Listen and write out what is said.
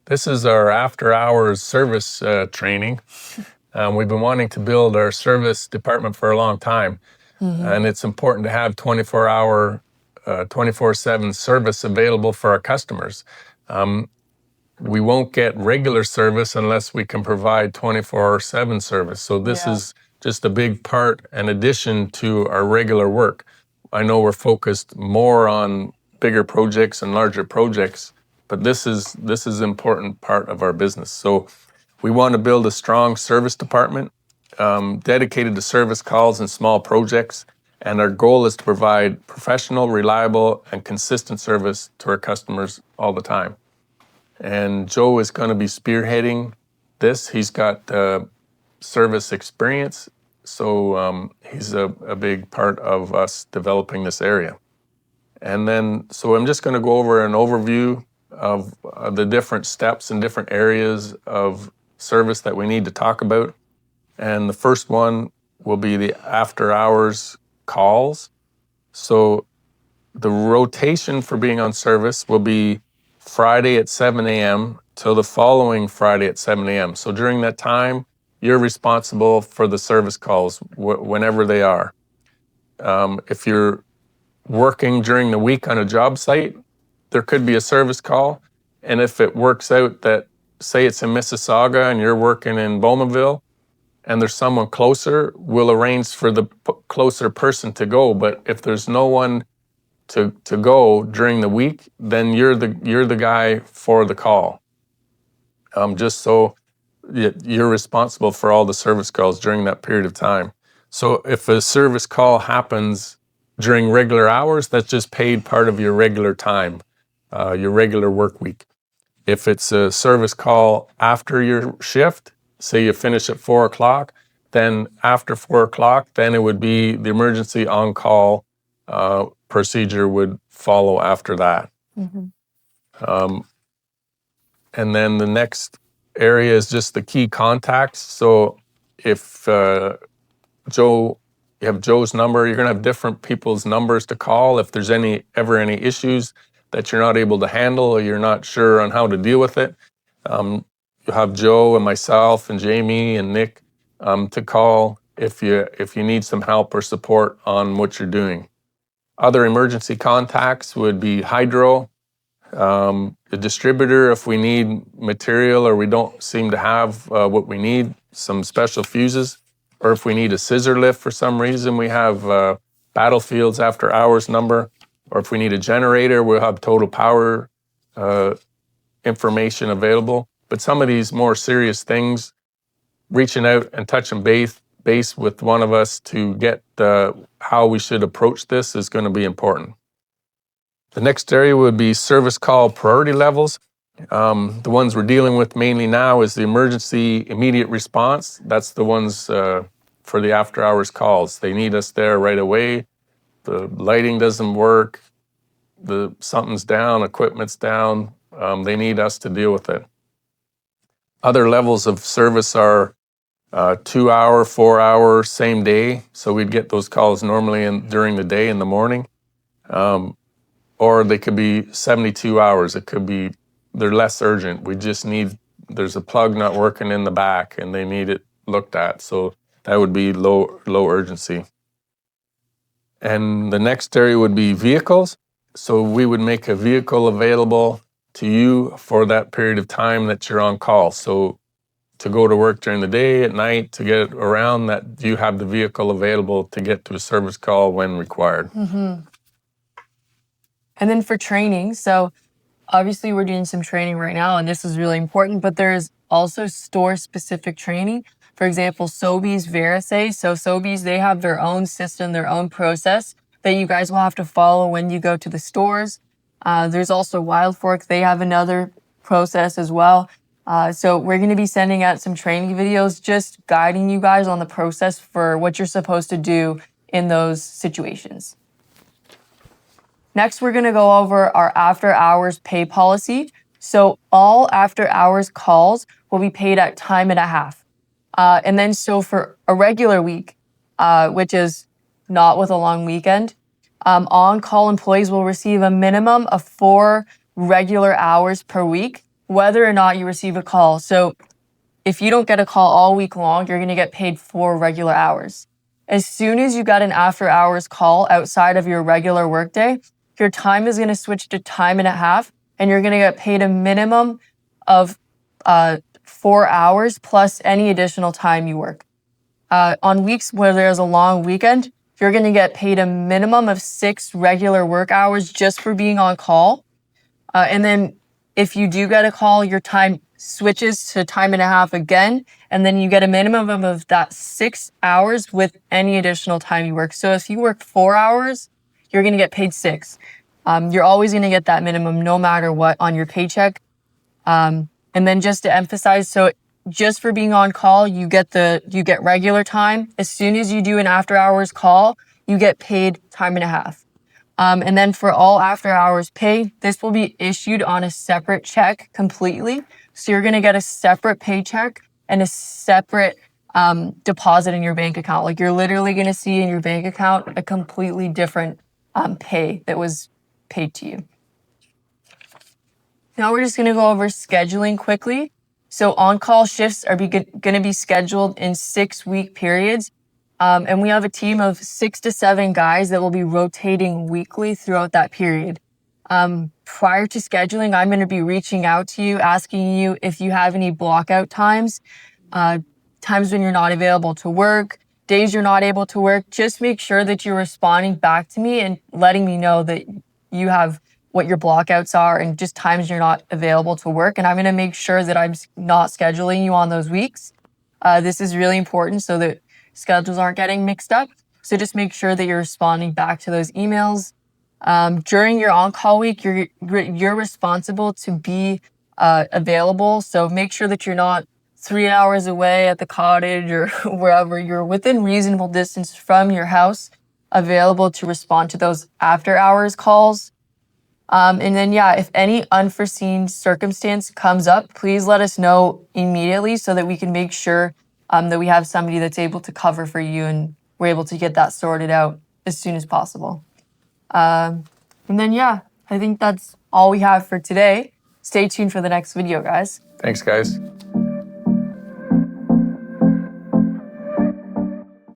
This is our after-hours service training. We've been wanting to build our service department for a long time, and it's important to have 24/7 service available for our customers. We won't get regular service unless we can provide 24/7 service. So this is just a big part and addition to our regular work. I know we're focused more on bigger projects and larger projects, but this is an important part of our business. So we want to build a strong service department dedicated to service calls and small projects. And our goal is to provide professional, reliable, and consistent service to our customers all the time. And Joe is going to be spearheading this. He's got service experience, so he's a big part of us developing this area. And then, so I'm just going to go over an overview of the different steps and different areas of service that we need to talk about. And the first one will be the after-hours calls. So the rotation for being on service will be Friday at 7 a.m. till the following Friday at 7 a.m. So during that time, you're responsible for the service calls whenever they are. If you're working during the week on a job site, there could be a service call. And if it works out that, say it's in Mississauga and you're working in Bowmanville, and there's someone closer, we'll arrange for the closer person to go. But if there's no one to go during the week, then you're the guy for the call. Just so you're responsible for all the service calls during that period of time. So if a service call happens during regular hours, that's just paid part of your regular time, your regular work week. If it's a service call after your shift, say you finish at 4 o'clock, then after 4 o'clock, then it would be the emergency on-call procedure would follow after that. And then the next area is just the key contacts. So if you have Joe's number, you're going to have different people's numbers to call if there's ever any issues that you're not able to handle or you're not sure on how to deal with it. You'll have Joe and myself and Jamie and Nick to call if you need some help or support on what you're doing. Other emergency contacts would be hydro, the distributor if we need material or we don't seem to have what we need, some special fuses, or if we need a scissor lift for some reason, we have Battlefield's after hours number, or if we need a generator, we'll have Total Power information available. But some of these more serious things, reaching out and touching base with one of us to get how we should approach this is going to be important. The next area would be service call priority levels. The ones we're dealing with mainly now is the emergency immediate response. That's the ones for the after hours calls. They need us there right away. The lighting doesn't work. Something's down, equipment's down. They need us to deal with it. Other levels of service are 2 hour, 4 hour, same day. So we'd get those calls normally during the day in the morning. Or they could be 72 hours. It could be, they're less urgent. We just there's a plug not working in the back and they need it looked at. So that would be low urgency. And the next area would be vehicles. So we would make a vehicle available to you for that period of time that you're on call. So to go to work during the day, at night, to get around, that you have the vehicle available to get to a service call when required. And then for training, so obviously we're doing some training right now, and this is really important, but there's also store-specific training. For example, Sobeys Verisay. So Sobeys, they have their own system, their own process that you guys will have to follow when you go to the stores. There's also Wild Fork. They have another process as well. So we're going to be sending out some training videos just guiding you guys on the process for what you're supposed to do in those situations. Next, we're going to go over our after-hours pay policy. So all after-hours calls will be paid at time and a half. And then so for a regular week, which is not with a long weekend, on-call employees will receive a minimum of 4 regular hours per week. whether or not you receive a call. So if you don't get a call all week long, you're going to get paid 4 regular hours. As soon as you got an after hours call outside of your regular workday, your time is going to switch to time and a half, and you're going to get paid a minimum of 4 hours plus any additional time you work. On weeks where there's a long weekend, you're going to get paid a minimum of 6 regular work hours just for being on call. And then if you do get a call, your time switches to time and a half again, and then you get a minimum of that 6 hours with any additional time you work. So if you work 4 hours, you're going to get paid 6. You're always going to get that minimum no matter what on your paycheck. And then just to emphasize, so just for being on call, you get regular time. As soon as you do an after hours call, you get paid time and a half. And then for all after hours pay, this will be issued on a separate check completely. So you're going to get a separate paycheck and a separate deposit in your bank account. Like you're literally going to see in your bank account a completely different pay that was paid to you. Now we're just going to go over scheduling quickly. So on-call shifts are going to be scheduled in 6-week periods. And we have a team of 6 to 7 guys that will be rotating weekly throughout that period. Prior to scheduling, I'm going to be reaching out to you, asking you if you have any blockout times, times when you're not available to work, days you're not able to work. Just make sure that you're responding back to me and letting me know that you have what your blockouts are and just times you're not available to work. And I'm going to make sure that I'm not scheduling you on those weeks. This is really important so that schedules aren't getting mixed up. So just make sure that you're responding back to those emails. During your on-call week, you're responsible to be available. So make sure that you're not 3 hours away at the cottage or wherever. You're within reasonable distance from your house, available to respond to those after hours calls. And then, if any unforeseen circumstance comes up, please let us know immediately so that we can make sure that we have somebody that's able to cover for you and we're able to get that sorted out as soon as possible. And then, I think that's all we have for today. Stay tuned for the next video, guys. Thanks, guys.